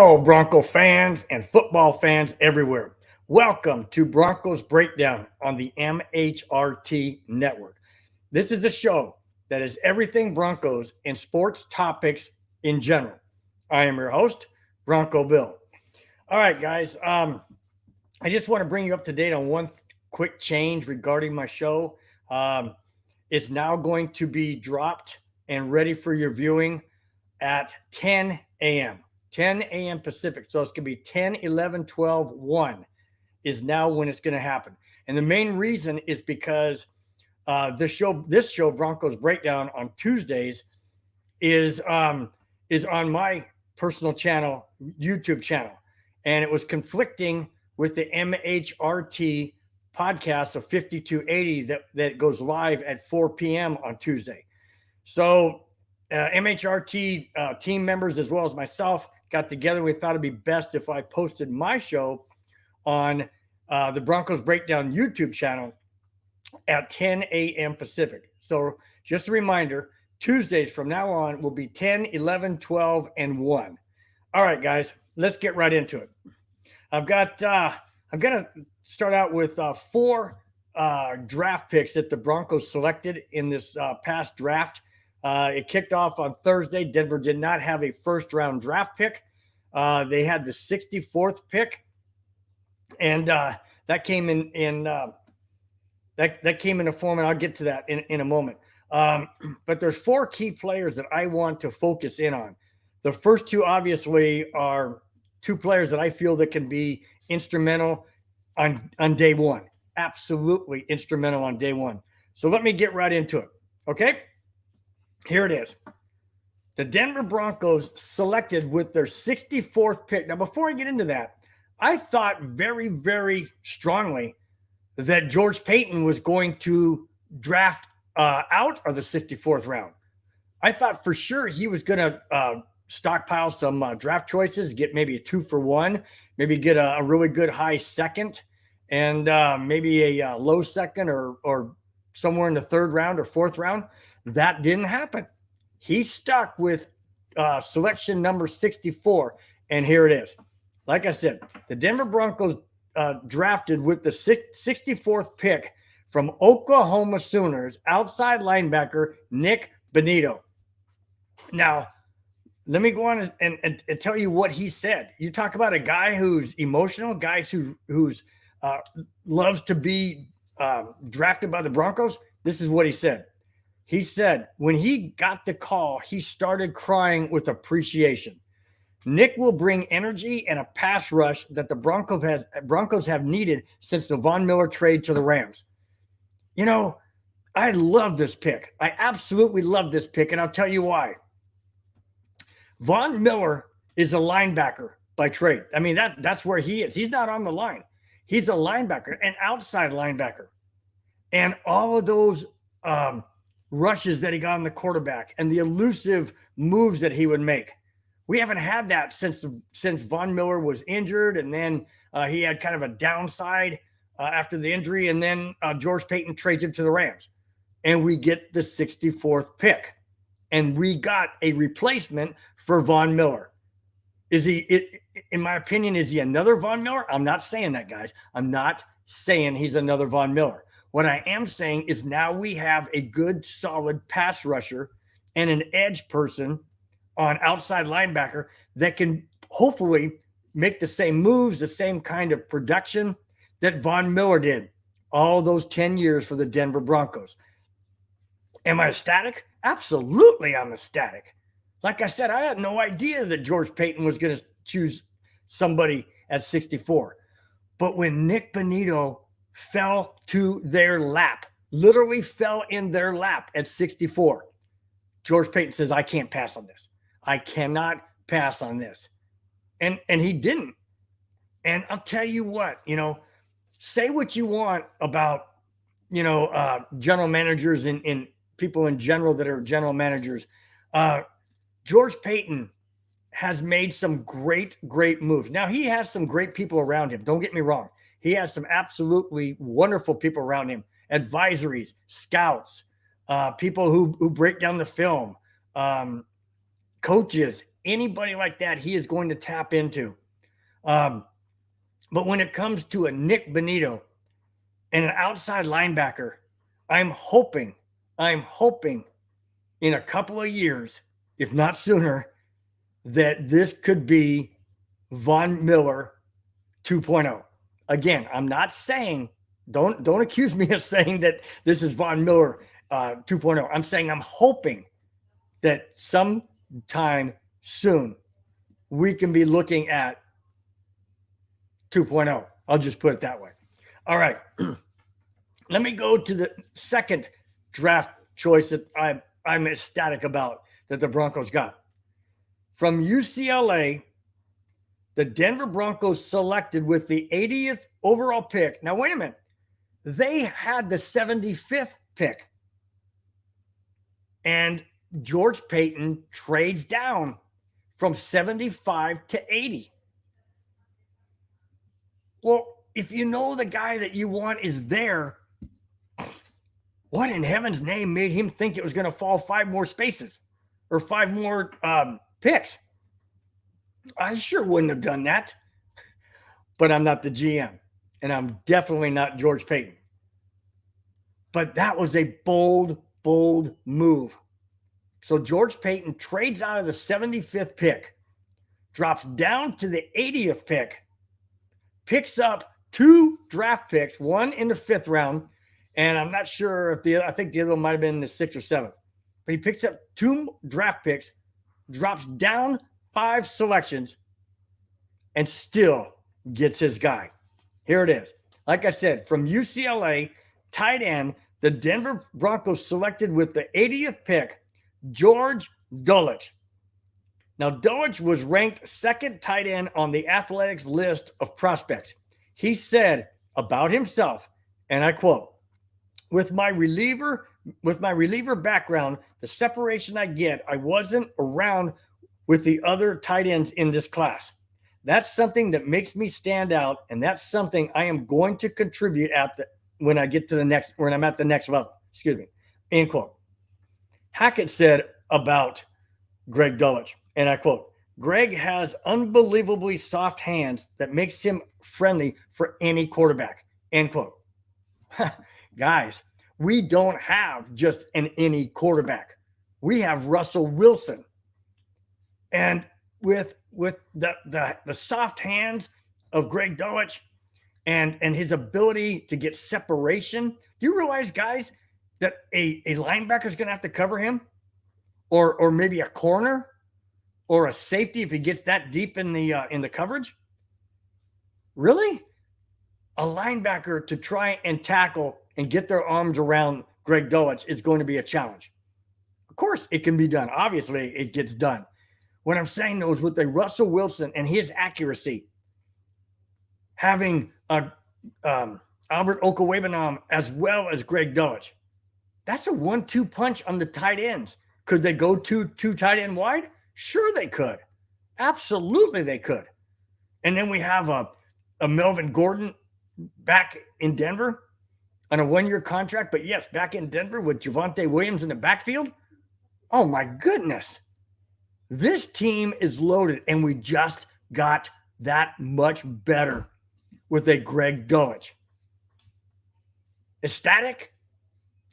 Hello, Bronco fans and football fans everywhere. Welcome to Broncos Breakdown on the MHRT Network. This is a show that is everything Broncos and sports topics in general. I am your host, Bronco Bill. All right, guys. I just want to bring you up to date on one quick change regarding my show. It's now going to be dropped and ready for your viewing at 10 a.m. 10 a.m. Pacific. So it's going to be 10, 11, 12, 1 is now when it's going to happen. And the main reason is because this show, Broncos Breakdown on Tuesdays, is on my personal channel, YouTube channel. And it was conflicting with the MHRT podcast of 5280 that goes live at 4 p.m. on Tuesday. So MHRT team members as well as myself got together. We thought it'd be best if I posted my show on the Broncos Breakdown YouTube channel at 10 a.m. Pacific. So just a reminder, Tuesdays from now on will be 10, 11, 12, and 1. All right, guys, let's get right into it. I'm going to start out with 4 draft picks that the Broncos selected in this past draft. It kicked off on Thursday. Denver did not have a first-round draft pick. They had the 64th pick, and that came in that came in a form, and I'll get to that in a moment. But there's 4 key players that I want to focus in on. The first 2, obviously, are 2 players that I feel that can be instrumental on day one. Absolutely instrumental on day one. So let me get right into it. Okay? Here it is. The Denver Broncos selected with their 64th pick. Now, before I get into that, I thought very, very strongly that George Paton was going to draft out of the 64th round. I thought for sure he was going to stockpile some draft choices, get maybe a 2-for-1, maybe get a really good high second, and maybe a low second or somewhere in the 3rd round or 4th round. That didn't happen. He stuck with selection number 64, and here it is. Like I said, the Denver Broncos drafted with the 64th pick from Oklahoma Sooners outside linebacker Nick Bonitto. Now, let me go on and tell you what he said. You talk about a guy who's emotional, guys who's loves to be drafted by the Broncos. This is what he said. He said, when he got the call, he started crying with appreciation. Nick will bring energy and a pass rush that the Broncos have needed since the Von Miller trade to the Rams. You know, I love this pick. I absolutely love this pick, and I'll tell you why. Von Miller is a linebacker by trade. I mean, that's where he is. He's not on the line. He's a linebacker, an outside linebacker. And all of those rushes that he got on the quarterback and the elusive moves that he would make. We haven't had that since Von Miller was injured, and then he had kind of a downside after the injury, and then George Paton trades him to the Rams. And we get the 64th pick. And we got a replacement for Von Miller. In my opinion, is he another Von Miller? I'm not saying that, guys. I'm not saying he's another Von Miller. What I am saying is now we have a good, solid pass rusher and an edge person on outside linebacker that can hopefully make the same moves, the same kind of production that Von Miller did all those 10 years for the Denver Broncos. Am I ecstatic? Absolutely, I'm ecstatic. Like I said, I had no idea that George Paton was going to choose somebody at 64. But when Nick Bonitto fell to their lap, literally fell in their lap at 64, George Paton says, I can't pass on this. I cannot pass on this. And he didn't. And I'll tell you what, say what you want about, general managers and people in general that are general managers. George Paton has made some great moves. Now, he has some great people around him. Don't get me wrong. He has some absolutely wonderful people around him, advisories, scouts, people who break down the film, coaches, anybody like that, he is going to tap into. But when it comes to a Nick Bonito and an outside linebacker, I'm hoping in a couple of years, if not sooner, that this could be Von Miller 2.0. Again, I'm not saying, don't accuse me of saying that this is Von Miller 2.0. I'm saying I'm hoping that sometime soon we can be looking at 2.0. I'll just put it that way. All right. Let me go to the second draft choice that I'm ecstatic about that the Broncos got. From UCLA, the Denver Broncos selected with the 80th overall pick. Now, wait a minute. They had the 75th pick. And George Paton trades down from 75 to 80. Well, if you know the guy that you want is there, what in heaven's name made him think it was going to fall 5 more spaces or 5 more picks? I sure wouldn't have done that. But I'm not the GM, and I'm definitely not George Paton. But that was a bold move. So George Paton trades out of the 75th pick, drops down to the 80th pick, picks up 2 draft picks, one in the 5th round, and I'm not sure if I think the other one might have been in the 6th or 7th. But he picks up 2 draft picks, drops down 5 selections, and still gets his guy. Here it is. Like I said, from UCLA, tight end, the Denver Broncos selected with the 80th pick, George Gullit. Now, Gullit was ranked 2nd tight end on the Athletics list of prospects. He said about himself, and I quote, with my reliever background, the separation I get, I wasn't around with the other tight ends in this class. That's something that makes me stand out, and that's something I am going to contribute when I'm at the next level. Excuse me. End quote. Hackett said about Greg Dulwich, and I quote, Greg has unbelievably soft hands that makes him friendly for any quarterback. End quote. Guys, we don't have just any quarterback. We have Russell Wilson. And with the soft hands of Greg Dulwich and his ability to get separation, do you realize, guys, that a linebacker is going to have to cover him, or maybe a corner, or a safety if he gets that deep in the coverage? Really? A linebacker to try and tackle and get their arms around Greg Dulwich is going to be a challenge. Of course, it can be done. Obviously, it gets done. What I'm saying, though, is with the Russell Wilson and his accuracy, having Albert Okwuegbunam as well as Greg Dulwich, that's a 1-2 punch on the tight ends. Could they go two tight end wide? Sure they could. Absolutely they could. And then we have a Melvin Gordon back in Denver on a 1-year contract, but yes, back in Denver with Javonte Williams in the backfield. Oh, my goodness. This team is loaded, and we just got that much better with a Greg Dulwich. Ecstatic?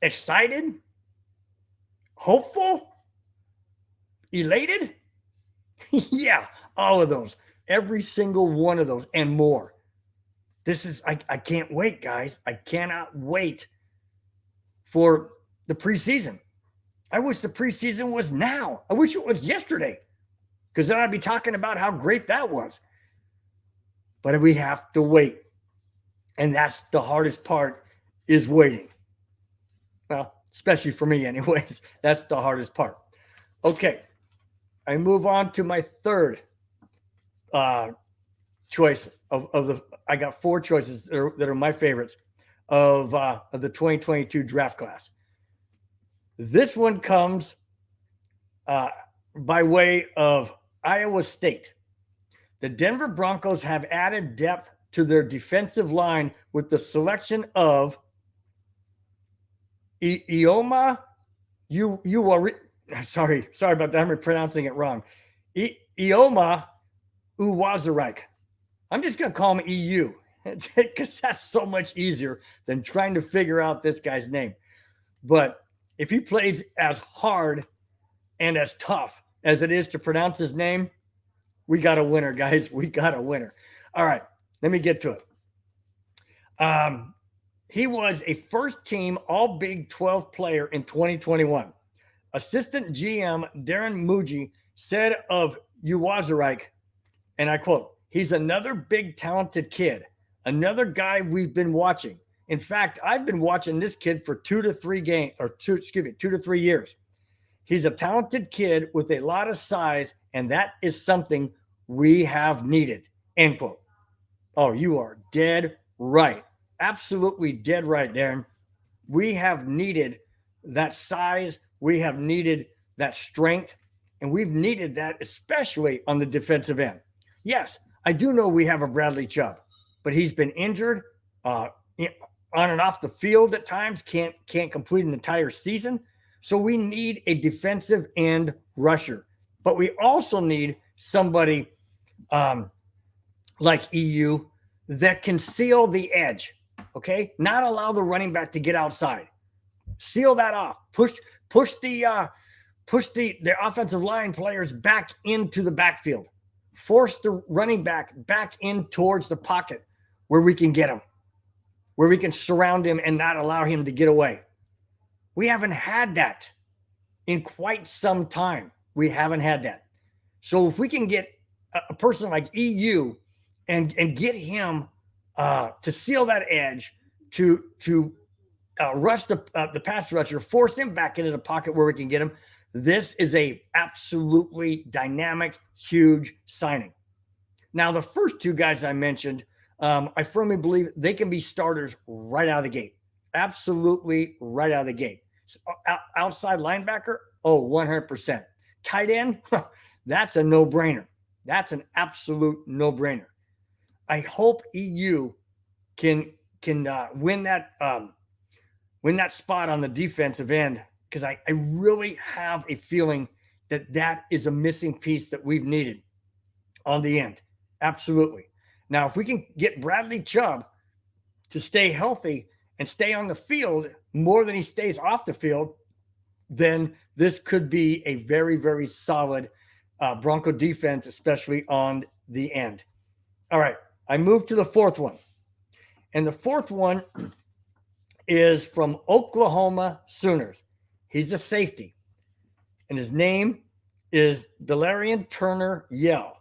Excited? Hopeful? Elated? Yeah, all of those. Every single one of those and more. I can't wait, guys. I cannot wait for the preseason. I wish the preseason was now. I wish it was yesterday, because then I'd be talking about how great that was. But we have to wait. And that's the hardest part, is waiting. Well, especially for me anyways. That's the hardest part. Okay. I move on to my third choice I got 4 choices that are my favorites of the 2022 draft class. This one comes by way of Iowa State. The Denver Broncos have added depth to their defensive line with the selection of Ioma. Sorry about that. I'm pronouncing it wrong. Uwzarek. I'm just going to call him EU because that's so much easier than trying to figure out this guy's name. But if he plays as hard and as tough as it is to pronounce his name, we got a winner, guys. We got a winner. All right, let me get to it. He was a first-team All Big 12 player in 2021. Assistant GM Darren Muji said of Uwzarek, and I quote, "He's another big talented kid, another guy we've been watching. In fact, I've been watching this kid for 2 to 3 years. He's a talented kid with a lot of size, and that is something we have needed." End quote. Oh, you are dead right. Absolutely dead right, Darren. We have needed that size. We have needed that strength, and we've needed that especially on the defensive end. Yes, I do know we have a Bradley Chubb, but he's been injured on and off the field at times, can't complete an entire season. So we need a defensive end rusher, but we also need somebody like EU that can seal the edge, okay? Not allow the running back to get outside. Seal that off. Push the offensive line players back into the backfield. Force the running back in towards the pocket where we can get him, where we can surround him and not allow him to get away. We haven't had that in quite some time. We haven't had that. So if we can get a person like EU and get him to seal that edge, to rush the pass rusher, force him back into the pocket where we can get him, this is a absolutely dynamic, huge signing. Now, the first two guys I mentioned, I firmly believe they can be starters right out of the gate. Absolutely right out of the gate. So, outside linebacker, 100%. Tight end, that's a no-brainer. That's an absolute no-brainer. I hope EU can win that spot on the defensive end, because I really have a feeling that is a missing piece that we've needed on the end. Absolutely. Now, if we can get Bradley Chubb to stay healthy and stay on the field more than he stays off the field, then this could be a very, very solid Bronco defense, especially on the end. All right, I move to the fourth one. And the fourth one is from Oklahoma Sooners. He's a safety, and his name is Delarian Turner-Yell.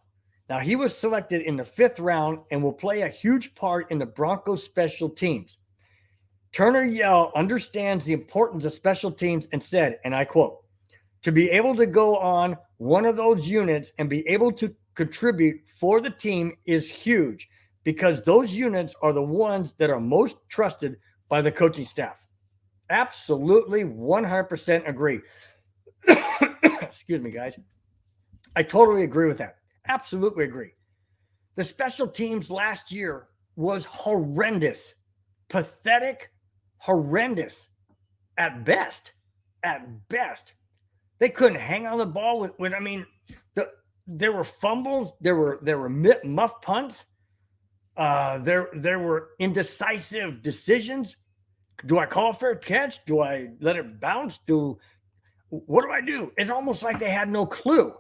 Now, he was selected in the 5th round and will play a huge part in the Broncos special teams. Turner-Yell understands the importance of special teams and said, and I quote, "To be able to go on one of those units and be able to contribute for the team is huge, because those units are the ones that are most trusted by the coaching staff." Absolutely 100% agree. Excuse me, guys. I totally agree with that. Absolutely agree. The special teams last year was horrendous, pathetic, horrendous at best. At best. They couldn't hang on the ball there were fumbles, there were muff punts, there were indecisive decisions. Do I call a fair catch? Do I let it bounce? What do I do? It's almost like they had no clue.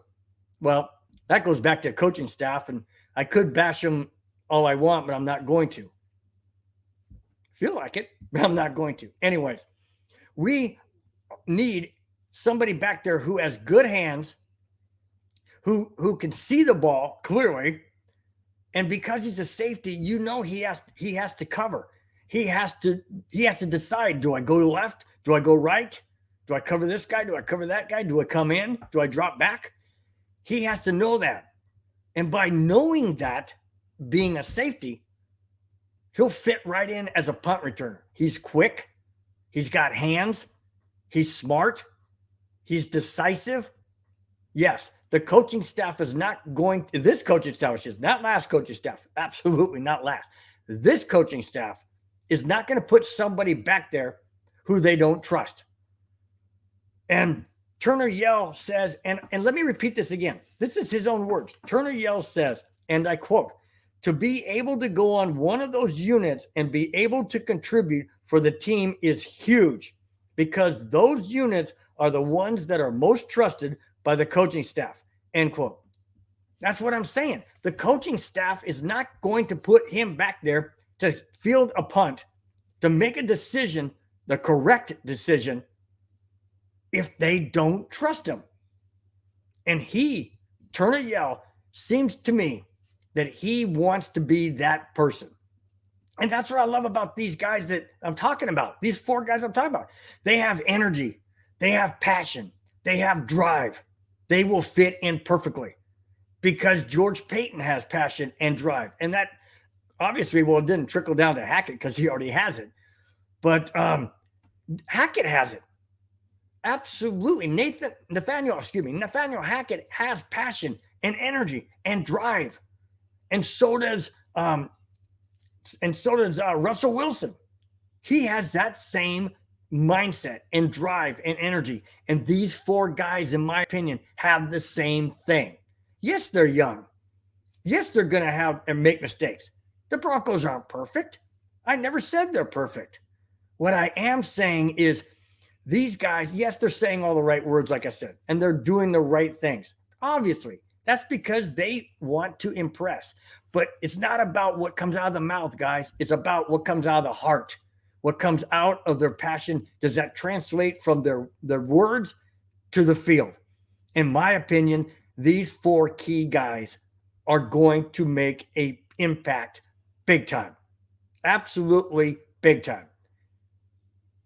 Well, that goes back to coaching staff, and I could bash them all I want, but I'm not going to. Feel like it, but I'm not going to. Anyways, we need somebody back there who has good hands, who can see the ball clearly, and because he's a safety, he has to cover. He has to decide, do I go left? Do I go right? Do I cover this guy? Do I cover that guy? Do I come in? Do I drop back? He has to know that. And by knowing that, being a safety, he'll fit right in as a punt returner. He's quick. He's got hands. He's smart. He's decisive. Yes, the coaching staff is not going to, this coaching staff is not last coaching staff. Absolutely not last. This coaching staff is not going to put somebody back there who they don't trust. And Turner Yell says, and let me repeat this again. This is his own words. Turner Yell says, and I quote, to be able to go on one of those units and be able to contribute for the team is huge because those units are the ones that are most trusted by the coaching staff, end quote. That's what I'm saying. The coaching staff is not going to put him back there to field a punt, to make a decision, the correct decision, if they don't trust him. And he, Turner Yell, seems to me that he wants to be that person. And that's what I love about these guys that I'm talking about. These four guys I'm talking about. They have energy. They have passion. They have drive. They will fit in perfectly because George Payton has passion and drive. And that obviously, well, it didn't trickle down to Hackett because he already has it. But Hackett has it. Absolutely. Nathaniel Hackett has passion and energy and drive. And so does Russell Wilson. He has that same mindset and drive and energy. And these four guys, in my opinion, have the same thing. Yes, they're young. Yes, they're going to have and make mistakes. The Broncos aren't perfect. I never said they're perfect. What I am saying is these guys, yes, they're saying all the right words, like I said, and they're doing the right things. Obviously, that's because they want to impress. But it's not about what comes out of the mouth, guys. It's about what comes out of the heart, what comes out of their passion. Does that translate from their words to the field? In my opinion, these four key guys are going to make an impact big time. Absolutely big time.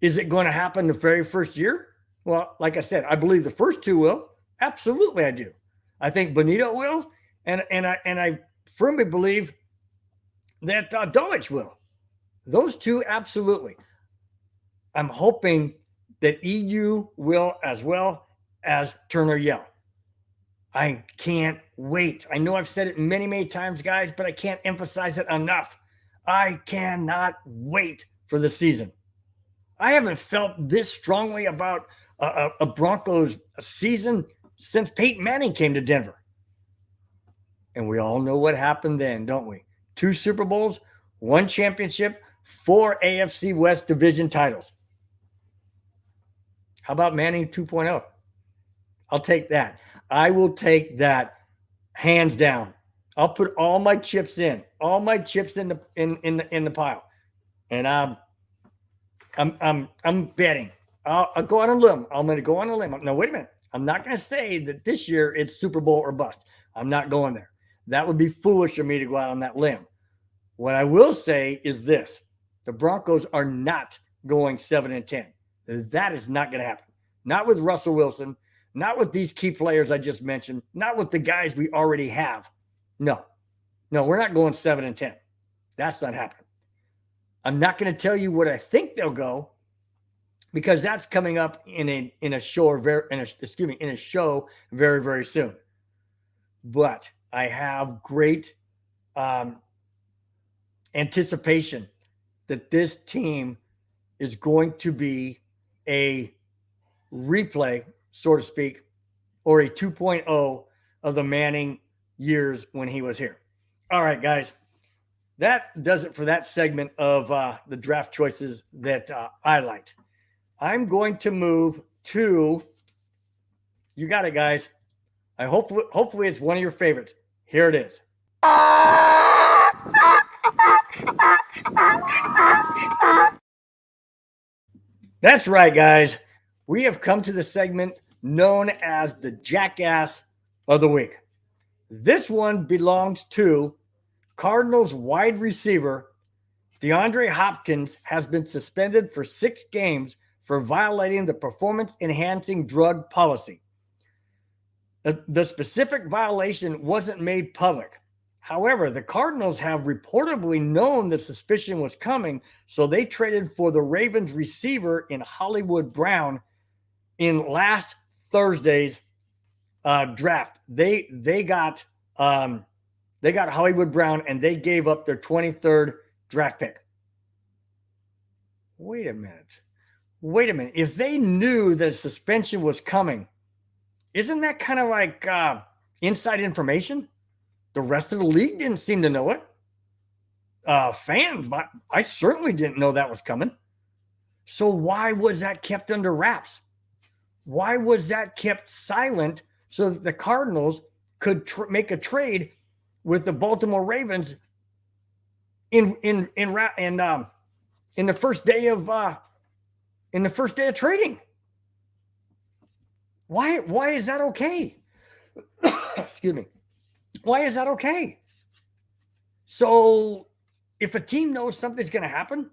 Is it going to happen the very first year? Well, like I said, I believe the first two will. Absolutely, I do. I think Bonito will, and I firmly believe that Gullit will. Those two, absolutely. I'm hoping that EU will as well as Turner Yell. I can't wait. I know I've said it many, many times, guys, but I can't emphasize it enough. I cannot wait for the season. I haven't felt this strongly about a Broncos season since Peyton Manning came to Denver. And we all know what happened then, don't we? 2 Super Bowls, 1 championship, 4 AFC West division titles. How about Manning 2.0? I'll take that. I will take that hands down. I'll put all my chips in the pile. And I'm betting. I'll go on a limb. I'm going to go on a limb. No, wait a minute. I'm not going to say that this year it's Super Bowl or bust. I'm not going there. That would be foolish of me to go out on that limb. What I will say is this. The Broncos are not going 7-10. That is not going to happen. Not with Russell Wilson. Not with these key players I just mentioned. Not with the guys we already have. No, we're not going 7-10. That's not happening. I'm not going to tell you what I think they'll go because that's coming up in a show very, very soon. But I have great anticipation that this team is going to be a replay, so to speak, or a 2.0 of the Manning years when he was here. All right, guys. That does it for that segment of the draft choices that I liked. I'm going to move to, you got it, guys. Hopefully it's one of your favorites. Here it is. That's right, guys. We have come to the segment known as the Jackass of the Week. This one belongs to Cardinals wide receiver DeAndre Hopkins has been suspended for 6 games for violating the performance-enhancing drug policy. The specific violation wasn't made public. However, the Cardinals have reportedly known the suspicion was coming, so they traded for the Ravens receiver in Hollywood Brown in last Thursday's draft. They got Hollywood Brown, and they gave up their 23rd draft pick. Wait a minute. If they knew that a suspension was coming, Isn't that kind of like inside information? The rest of the league didn't seem to know it. Fans, I certainly didn't know that was coming. So why was that kept under wraps? Why was that kept silent so that the Cardinals could make a trade with the Baltimore Ravens in the first day of trading? Why is that okay? Excuse me. Why is that okay? So if a team knows something's going to happen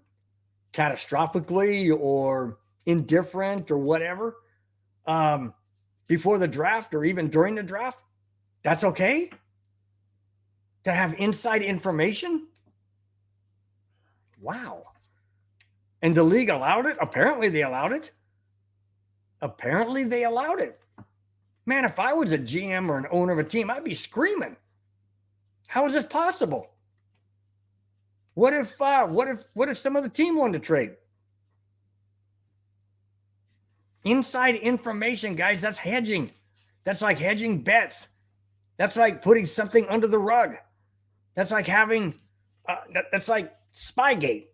catastrophically or indifferent or whatever before the draft or even during the draft, that's okay to have inside information. Wow. And the league allowed it. Apparently they allowed it. Man, if I was a GM or an owner of a team, I'd be screaming. How is this possible? What if some of the team wanted to trade? Inside information, guys, that's hedging. That's like hedging bets. That's like putting something under the rug. That's like having, that's like Spygate.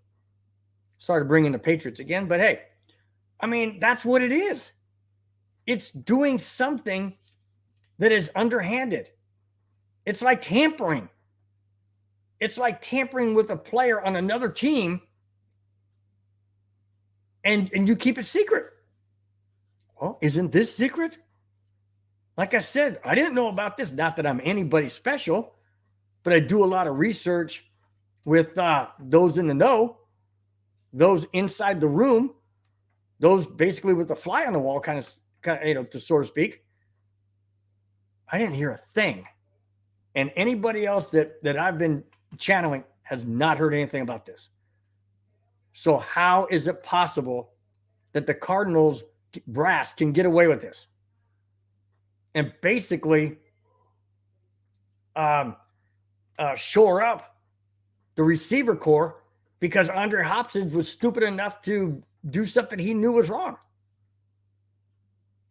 Sorry to bring in the Patriots again, but hey, I mean, that's what it is. It's doing something that is underhanded. It's like tampering. It's like tampering with a player on another team, and you keep it secret. Well, isn't this secret? Like I said, I didn't know about this. Not that I'm anybody special, but I do a lot of research with those in the know, those inside the room, those basically with the fly on the wall, kind of, to so to speak. I didn't hear a thing. And anybody else that I've been channeling has not heard anything about this. So how is it possible that the Cardinals brass can get away with this and basically shore up the receiver core because Andre Hopkins was stupid enough to do something he knew was wrong?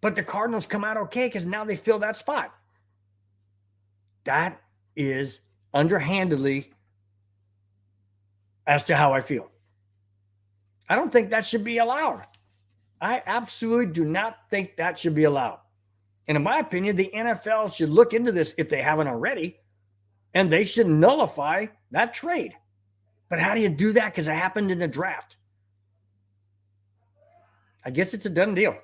But the Cardinals come out okay because now they fill that spot. That is underhandedly as to how I feel. I don't think that should be allowed. I absolutely do not think that should be allowed. And in my opinion, the NFL should look into this if they haven't already, and they should nullify that trade. But how do you do that? Because it happened in the draft. I guess it's a done deal.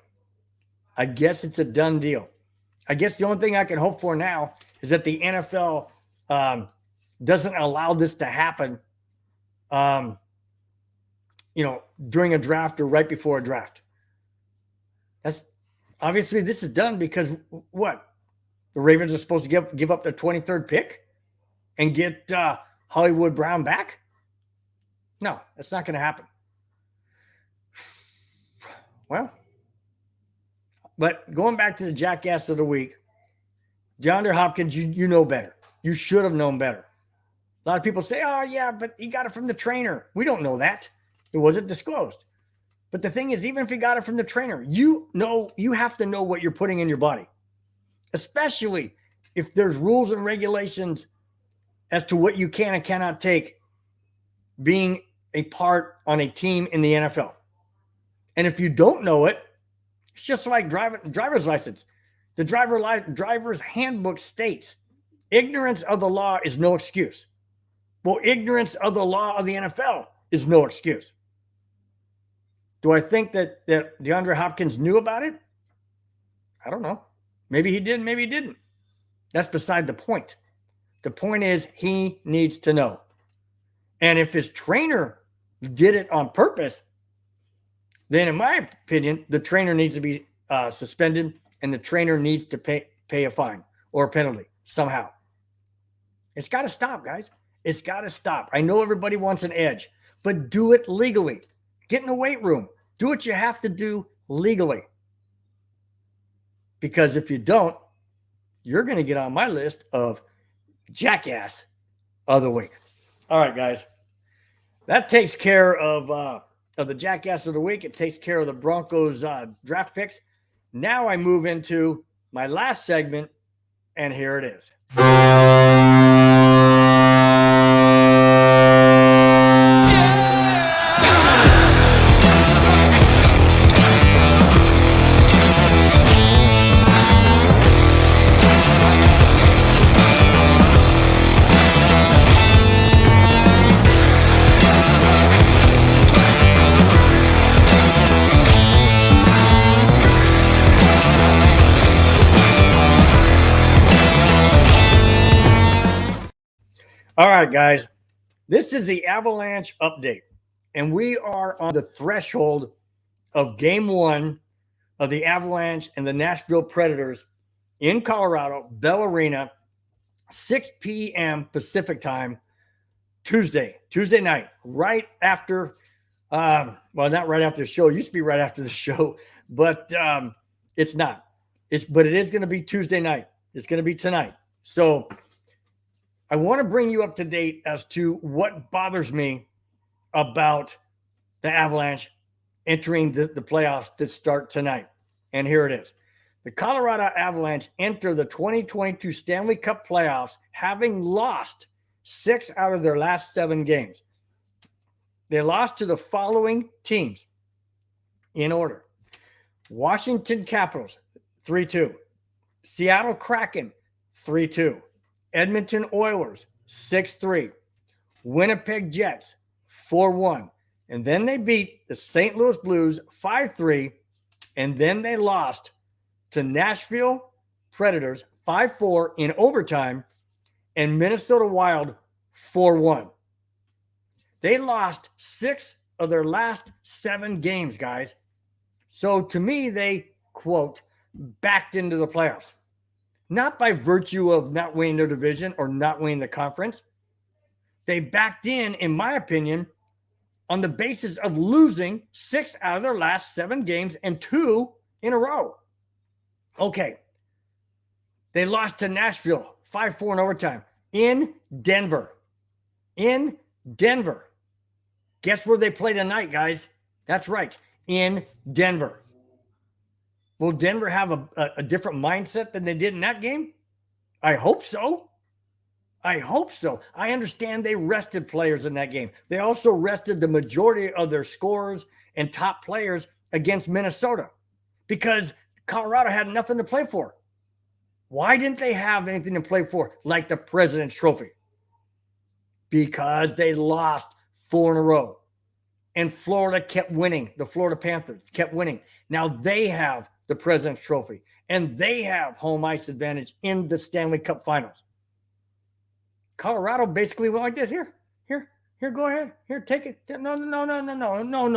I guess the only thing I can hope for now is that the NFL doesn't allow this to happen, during a draft or right before a draft. That's obviously this is done because what? The Ravens are supposed to give up their 23rd pick and get Hollywood Brown back? No, that's not going to happen. Well, but going back to the jackass of the week, DeAndre Hopkins, you know better. You should have known better. A lot of people say, oh, yeah, but he got it from the trainer. We don't know that. It wasn't disclosed. But the thing is, even if he got it from the trainer, you have to know what you're putting in your body, especially if there's rules and regulations as to what you can and cannot take being a part on a team in the NFL. And if you don't know it, it's just like driver's license. The driver's handbook states ignorance of the law is no excuse. Well, ignorance of the law of the NFL is no excuse. Do I think that DeAndre Hopkins knew about it? I don't know. Maybe he did, maybe he didn't. That's beside the point. The point is he needs to know. And if his trainer did it on purpose, then in my opinion, the trainer needs to be suspended and the trainer needs to pay a fine or a penalty somehow. It's got to stop, guys. It's got to stop. I know everybody wants an edge, but do it legally. Get in the weight room. Do what you have to do legally. Because if you don't, you're going to get on my list of jackass of the week. All right, guys. That takes care of the jackass of the week. It takes care of the Broncos draft picks. Now I move into my last segment, and here it is. All right, guys, this is the Avalanche update, and we are on the threshold of game one of the Avalanche and the Nashville Predators in Colorado, Bell Arena, 6 p.m. Pacific time, Tuesday night, right after, well, not right after the show. It used to be right after the show, but it's not. But it is going to be Tuesday night. It's going to be tonight. So I want to bring you up to date as to what bothers me about the Avalanche entering the playoffs that start tonight. And here it is. The Colorado Avalanche enter the 2022 Stanley Cup playoffs having lost 6 out of their last 7 games. They lost to the following teams in order: Washington Capitals, 3-2. Seattle Kraken, 3-2. Edmonton Oilers, 6-3. Winnipeg Jets, 4-1. And then they beat the St. Louis Blues 5-3. And then they lost to Nashville Predators 5-4 in overtime and Minnesota Wild 4-1. They lost 6 of their last 7 games, guys. So to me, they, quote, backed into the playoffs. Not by virtue of not winning their division or not winning the conference. They backed in my opinion, on the basis of losing 6 out of their last 7 games and 2 in a row. Okay. They lost to Nashville 5-4 in overtime in Denver. In Denver. Guess where they play tonight, guys? That's right. In Denver. Will Denver have a different mindset than they did in that game? I hope so. I hope so. I understand they rested players in that game. They also rested the majority of their scorers and top players against Minnesota because Colorado had nothing to play for. Why didn't they have anything to play for like the President's Trophy? Because they lost 4 in a row. And Florida kept winning. The Florida Panthers kept winning. Now they have the President's Trophy, and they have home ice advantage in the Stanley Cup Finals. Colorado basically went like this. Here, go ahead. Here, take it. No,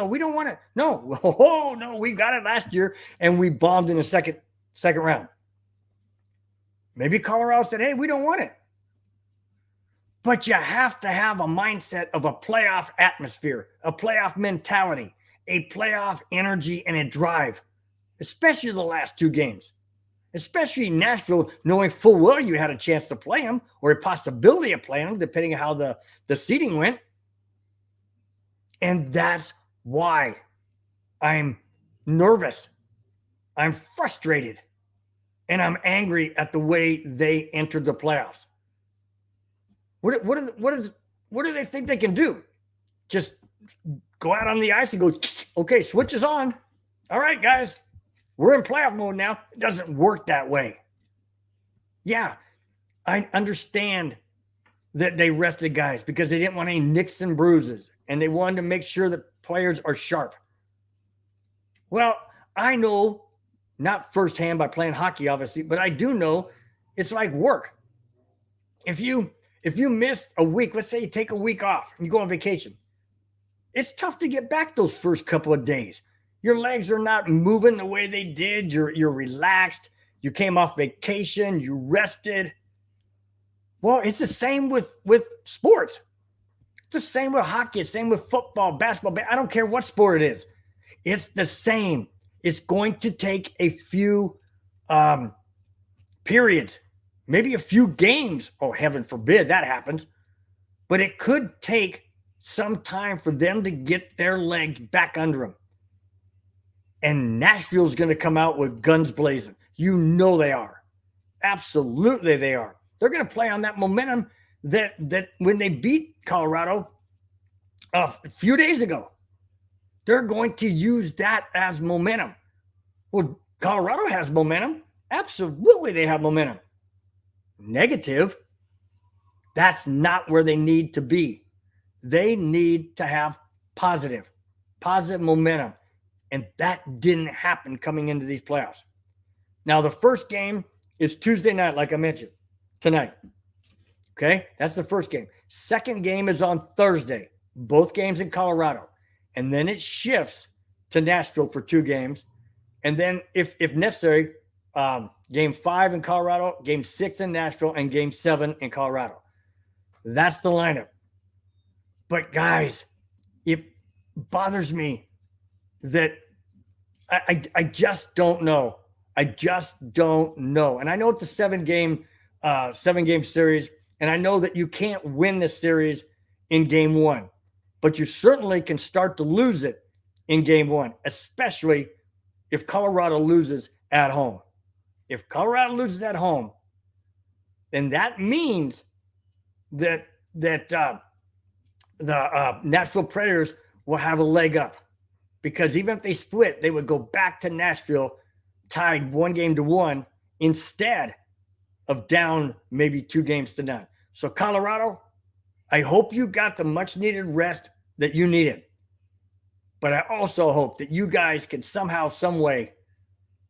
we don't want it. No, we got it last year, and we bombed in the second round. Maybe Colorado said, hey, we don't want it. But you have to have a mindset of a playoff atmosphere, a playoff mentality, a playoff energy, and a drive. Especially the last 2 games, especially Nashville, knowing full well you had a chance to play them or a possibility of playing them, depending on how the seeding went. And that's why I'm nervous. I'm frustrated. And I'm angry at the way they entered the playoffs. What do they think they can do? Just go out on the ice and go, okay, switch is on. All right, guys. We're in playoff mode now. It doesn't work that way. Yeah, I understand that they rested guys because they didn't want any nicks and bruises, and they wanted to make sure that players are sharp. Well, I know, not firsthand by playing hockey, obviously, but I do know it's like work. If you miss a week, let's say you take a week off and you go on vacation, it's tough to get back those first couple of days. Your legs are not moving the way they did. You're relaxed. You came off vacation. You rested. Well, it's the same with sports. It's the same with hockey. It's the same with football, basketball. I don't care what sport it is. It's the same. It's going to take a few periods, maybe a few games. Oh, heaven forbid that happens. But it could take some time for them to get their legs back under them. And Nashville's going to come out with guns blazing. You know they are. Absolutely they are. They're going to play on that momentum that when they beat Colorado a few days ago. They're going to use that as momentum. Well, Colorado has momentum. Absolutely they have momentum. Negative. That's not where they need to be. They need to have positive momentum. And that didn't happen coming into these playoffs. Now, the first game is Tuesday night, like I mentioned, tonight. Okay, that's the first game. Second game is on Thursday. Both games in Colorado. And then it shifts to Nashville for 2 games. And then, if necessary, game 5 in Colorado, game 6 in Nashville, and game 7 in Colorado. That's the lineup. But, guys, it bothers me that I just don't know. I just don't know. And I know it's a 7-game series, and I know that you can't win this series in game 1, but you certainly can start to lose it in game 1, especially if Colorado loses at home. If Colorado loses at home, then that means that the Nashville Predators will have a leg up, because even if they split, they would go back to Nashville tied 1-1 instead of down maybe 2-0. So Colorado, I hope you got the much needed rest that you needed. But I also hope that you guys can somehow, some way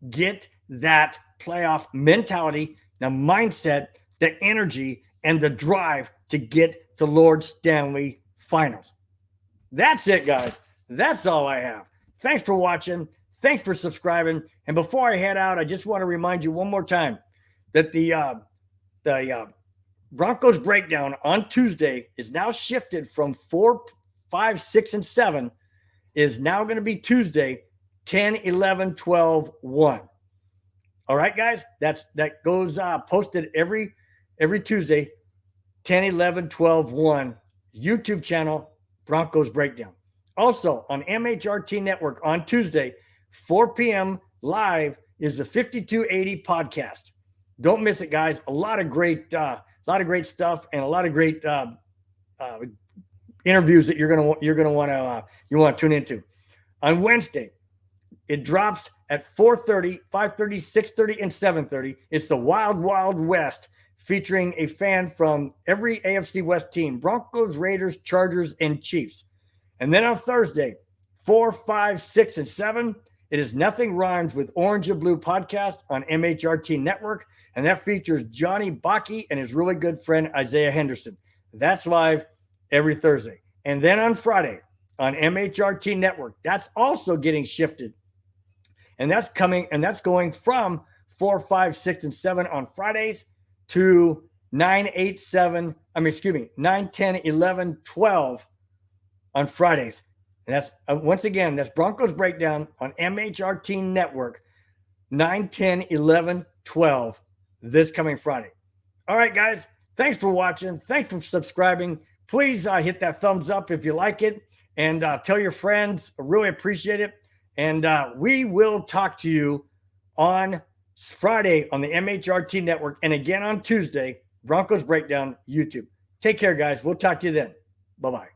get that playoff mentality, the mindset, the energy, and the drive to get to Lord Stanley Finals. That's it, guys. That's all I have. Thanks for watching. Thanks for subscribing. And before I head out, I just want to remind you one more time that the Broncos breakdown on Tuesday is now shifted from 4, 5, 6, and 7 is now going to be Tuesday, 10, 11, 12, 1. All right, guys, that goes posted every Tuesday, 10, 11, 12, 1, YouTube channel, Broncos breakdown. Also on MHRT Network on Tuesday, 4 p.m. live is the 5280 podcast. Don't miss it, guys. A lot of great stuff and a lot of great interviews that you're gonna want to tune into. On Wednesday, it drops at 4:30, 5:30, 6:30, and 7:30. It's the Wild Wild West, featuring a fan from every AFC West team: Broncos, Raiders, Chargers, and Chiefs. And then on Thursday, 4, 5, 6, and 7, it is Nothing Rhymes with Orange and Blue podcast on MHRT Network. And that features Johnny Bakke and his really good friend, Isaiah Henderson. That's live every Thursday. And then on Friday on MHRT Network, that's also getting shifted. And that's going from 4, 5, 6, and 7 on Fridays to 9, 10, 11, 12 on Fridays. And that's once again, that's Broncos breakdown on MHRT Network, 9, 10, 11, 12 this coming Friday. All right, guys, thanks for watching. Thanks for subscribing. Please hit that thumbs up if you like it, and tell your friends. I really appreciate it. And we will talk to you on Friday on the MHRT Network, and again on Tuesday, Broncos breakdown YouTube. Take care, guys. We'll talk to you then. Bye-bye.